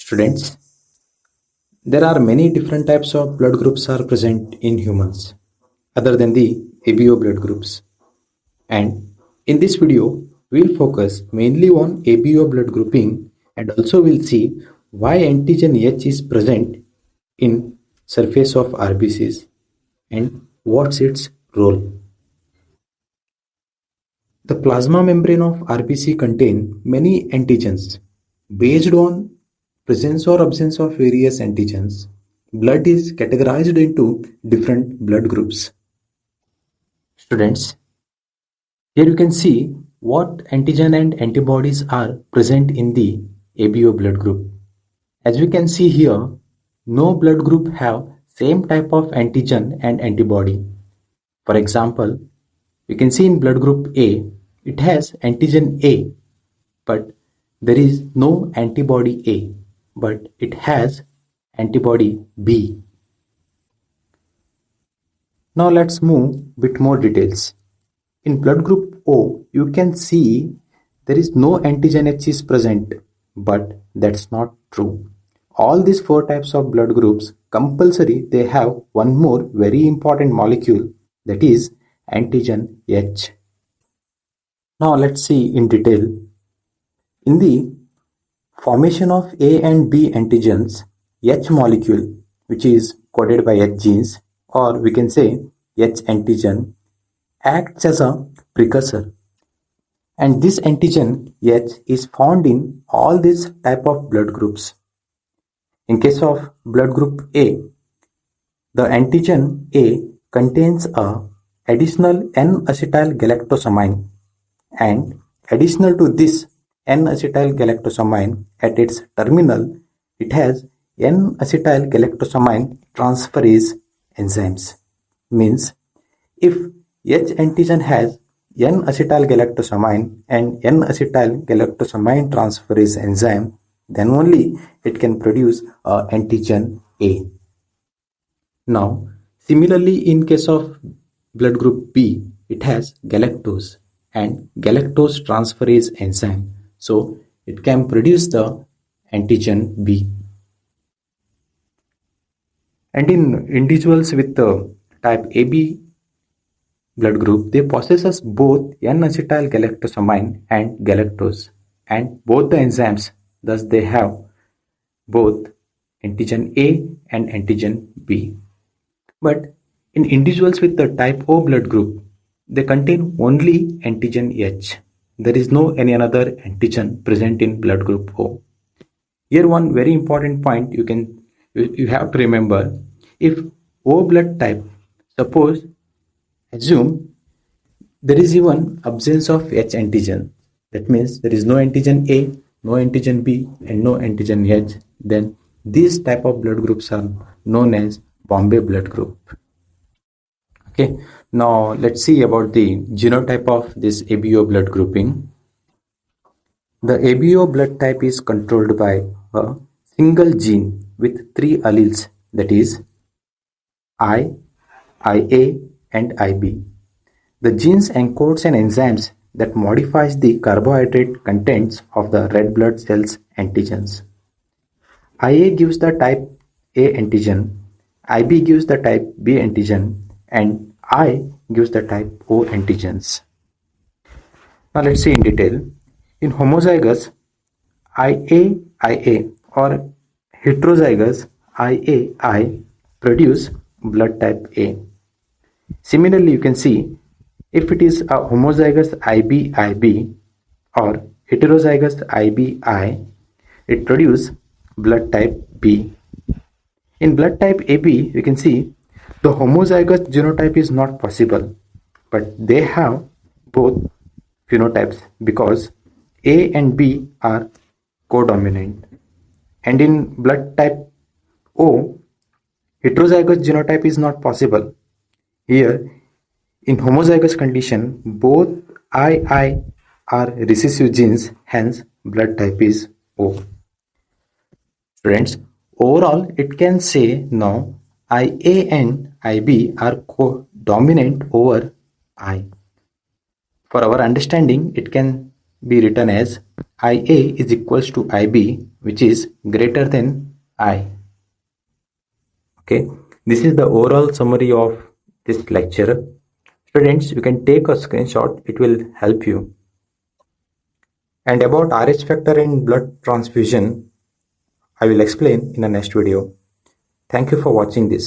Students, there are many different types of blood groups are present in humans other than the ABO blood groups. And in this video, we'll focus mainly on ABO blood grouping and also we'll see why antigen H is present in surface of RBCs and what's its role. The plasma membrane of RBC contain many antigens. Based on presence or absence of various antigens, blood is categorized into different blood groups. Students, here you can see what antigen and antibodies are present in the ABO blood group. As we can see here, no blood group have same type of antigen and antibody. For example, you can see in blood group A, it has antigen A, but there is no antibody A, but it has antibody B. Now let's move bit more details. In blood group O, you can see there is no antigen H is present, but that's not true. All these four types of blood groups compulsory they have one more very important molecule, that is antigen H. Now let's see in detail. In the formation of A and B antigens, H molecule, which is coded by H genes, or we can say H antigen, acts as a precursor. And this antigen H is found in all these type of blood groups. In case of blood group A, the antigen A contains a additional N-acetyl-galactosamine, and additional to this N-acetyl-galactosamine at its terminal, it has N-acetyl-galactosamine transferase enzymes. Means if H antigen has N-acetyl-galactosamine and N-acetyl-galactosamine transferase enzyme, then only it can produce antigen A. Now, similarly in case of blood group B, it has galactose and galactose transferase enzyme. So, it can produce the antigen B. And in individuals with the type AB blood group, they possess both N-acetyl-galactosamine and galactose, and both the enzymes, thus they have both antigen A and antigen B. But in individuals with the type O blood group, they contain only antigen H. There is no any another antigen present in blood group O. Here one very important point you have to remember, if O blood type, suppose assume there is even absence of H antigen, that means there is no antigen A, no antigen B and no antigen H, then these type of blood groups are known as Bombay blood group. Okay, now let's see about the genotype of this ABO blood grouping. The ABO blood type is controlled by a single gene with 3 alleles, that is I, IA and IB. The genes encodes an enzymes that modifies the carbohydrate contents of the red blood cells antigens. IA gives the type A antigen, IB gives the type B antigen, and I gives the type O antigens. Now let's see in detail. In homozygous IAIA or heterozygous IAI produce blood type A. Similarly, you can see if it is a homozygous IBIB or heterozygous IBI, it produces blood type B. In blood type AB, you can see the homozygous genotype is not possible, but they have both phenotypes because A and B are codominant. And in blood type O, heterozygous genotype is not possible. Here, in homozygous condition, both II are recessive genes, hence blood type is O. Friends, overall, it can say now IA and IB are co-dominant over I. For our understanding, it can be written as IA is equals to IB, which is greater than I. Okay, this is the overall summary of this lecture. Students, you can take a screenshot, it will help you. And about RH factor and blood transfusion, I will explain in the next video. Thank you for watching this.